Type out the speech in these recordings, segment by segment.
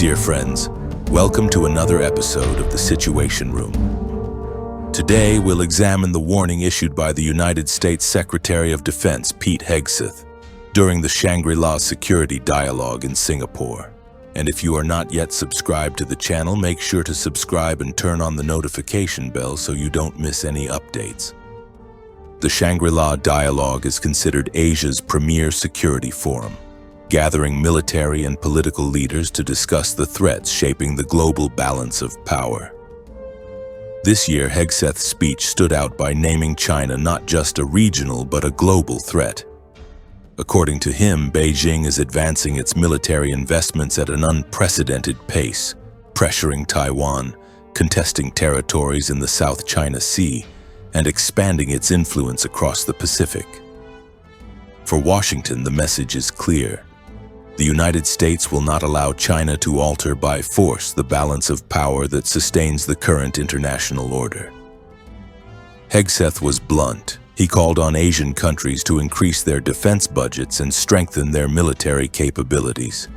Dear friends, welcome to another episode of The Situation Room. Today, we'll examine the warning issued by the United States Secretary of Defense Pete Hegseth during the Shangri-La Security Dialogue in Singapore. And if you are not yet subscribed to the channel, make sure to subscribe and turn on the notification bell so you don't miss any updates. The Shangri-La Dialogue is considered Asia's premier security forum, gathering military and political leaders to discuss the threats shaping the global balance of power. This year, Hegseth's speech stood out by naming China not just a regional but a global threat. According to him, Beijing is advancing its military investments at an unprecedented pace, pressuring Taiwan, contesting territories in the South China Sea, and expanding its influence across the Pacific. For Washington, the message is clear. The United States will not allow China to alter by force the balance of power that sustains the current international order. Hegseth was blunt. He called on Asian countries to increase their defense budgets and strengthen their military capabilities.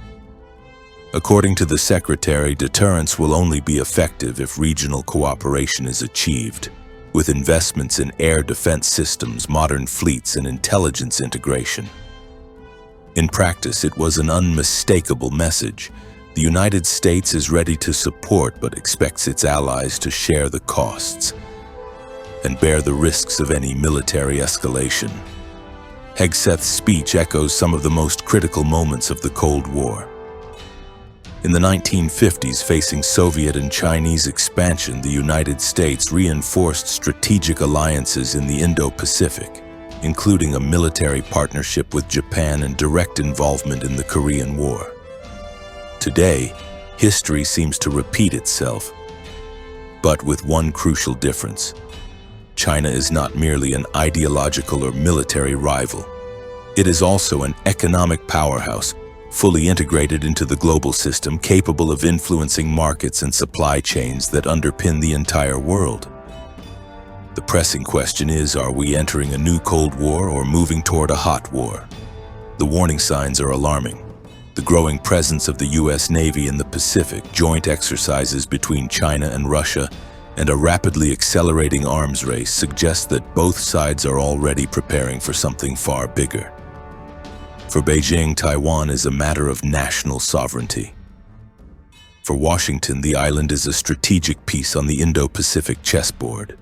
According to the Secretary, deterrence will only be effective if regional cooperation is achieved, with investments in air defense systems, modern fleets, and intelligence integration. In practice, it was an unmistakable message. The United States is ready to support but expects its allies to share the costs and bear the risks of any military escalation. Hegseth's speech echoes some of the most critical moments of the Cold War. In the 1950s, facing Soviet and Chinese expansion, the United States reinforced strategic alliances in the Indo-Pacific, including a military partnership with Japan and direct involvement in the Korean War. Today, history seems to repeat itself, but with one crucial difference. China is not merely an ideological or military rival. It is also an economic powerhouse, fully integrated into the global system, capable of influencing markets and supply chains that underpin the entire world. The pressing question is, are we entering a new Cold War or moving toward a hot war? The warning signs are alarming. The growing presence of the U.S. Navy in the Pacific, joint exercises between China and Russia, and a rapidly accelerating arms race suggest that both sides are already preparing for something far bigger. For Beijing, Taiwan is a matter of national sovereignty. For Washington, the island is a strategic piece on the Indo-Pacific chessboard.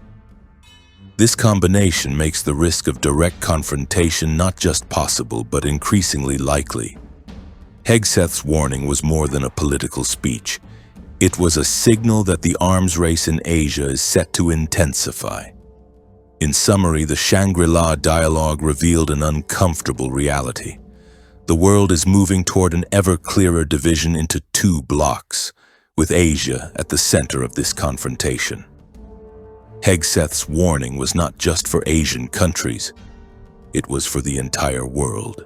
This combination makes the risk of direct confrontation not just possible, but increasingly likely. Hegseth's warning was more than a political speech. It was a signal that the arms race in Asia is set to intensify. In summary, the Shangri-La Dialogue revealed an uncomfortable reality. The world is moving toward an ever clearer division into two blocks, with Asia at the center of this confrontation. Hegseth's warning was not just for Asian countries, it was for the entire world.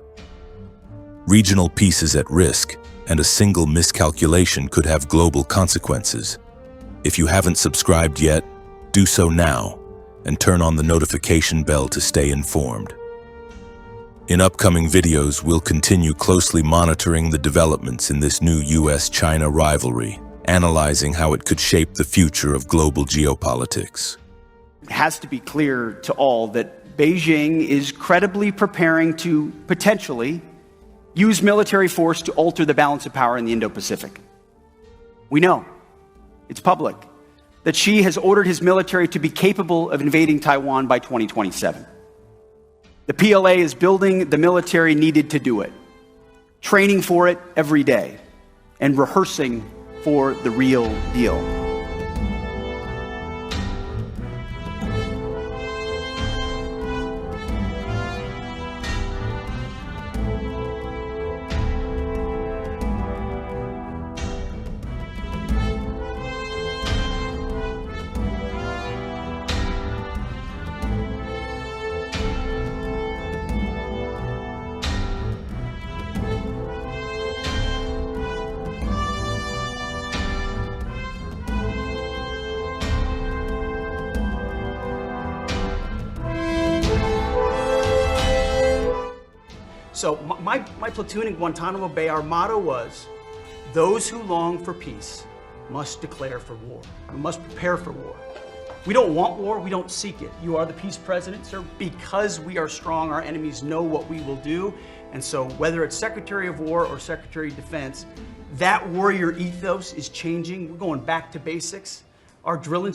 Regional peace is at risk, and a single miscalculation could have global consequences. If you haven't subscribed yet, do so now, and turn on the notification bell to stay informed. In upcoming videos, we'll continue closely monitoring the developments in this new US-China rivalry, analyzing how it could shape the future of global geopolitics. It has to be clear to all that Beijing is credibly preparing to potentially use military force to alter the balance of power in the Indo-Pacific. We know, it's public, that Xi has ordered his military to be capable of invading Taiwan by 2027. The PLA is building the military needed to do it, training for it every day, and rehearsing for the real deal. So my platoon in Guantanamo Bay, our motto was, Those who long for peace must declare for war. We must prepare for war. We don't want war, we don't seek it. You are the peace president, sir. Because we are strong, our enemies know what we will do. And so whether it's Secretary of War or Secretary of Defense, that warrior ethos is changing. We're going back to basics. Our drill